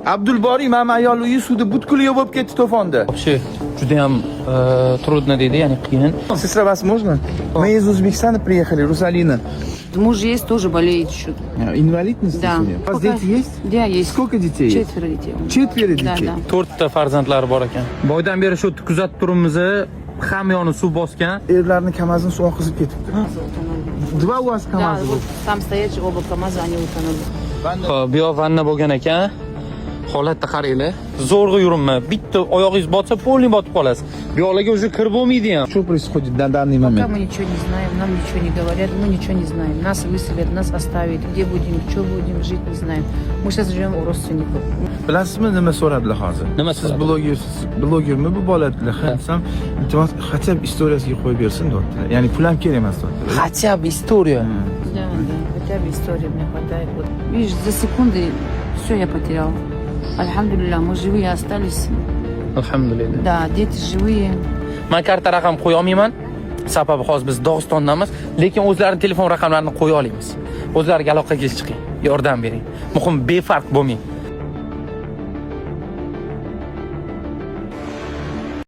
Abdulboriy mana ayol uyi suvda butkul yuvib ketdi to'fonda. Вообще juda ham трудно deydi, ya'ni qiyin. Сестра, вас можно? Мы из Узбекистана приехали, Русалина. Муж есть, тоже болеет еще. Инвалидность? Да. У вас дети есть? Да, есть. Сколько детей? Четверо детей. Четверо Да, детей? да. 4 ta farzandlari bor ekan. Boydan beri shu kuzatib turibmiz, hamma yoni suv bosgan. Erlarni kamazini suv oqizib ketibdi. Два у вас Да, камазы? вот там стоящие оба КамАЗа, они утонули. Bu yoq vanna bo'lgan ekan. Holatda qaranglar. Zo'rg'a yurinma. Bitta oyog'ingiz botsa, polni botib qolasiz. Bu yoqlarga уже kirib bo'lmaydi ham. Что происходит на данный Пока момент? мы ничего не знаем, нам ничего не говорят, мы ничего не знаем. Нас выселят, нас оставят, где будем, что будем жить, не знаем. Мы сейчас живем у родственников. Bilasizmi nima so'radilar hozir? Nima Siz so'radi? blogermi bu bola dedilar. Ha, desam, iltimos хотя бы istoriyasiga qo'yib bersin dedilar. Ya'ni pul ham kerak emas dedilar. Хотя бы история. Да, да, хотя бы истории мне хватает. Вот. Видишь, за секунды все я потерял. Альхамдулилля, мы живые остались. Alhamdulillah. Да, дети живые. Men karta raqam qo'ya olmayman. Sababi hozir biz Dog'istondamiz, lekin o'zlarining telefon raqamlarini qo'ya olamiz. O'zlariga aloqaga chiqing, yordam bering. Muhim befarq bo'lmang.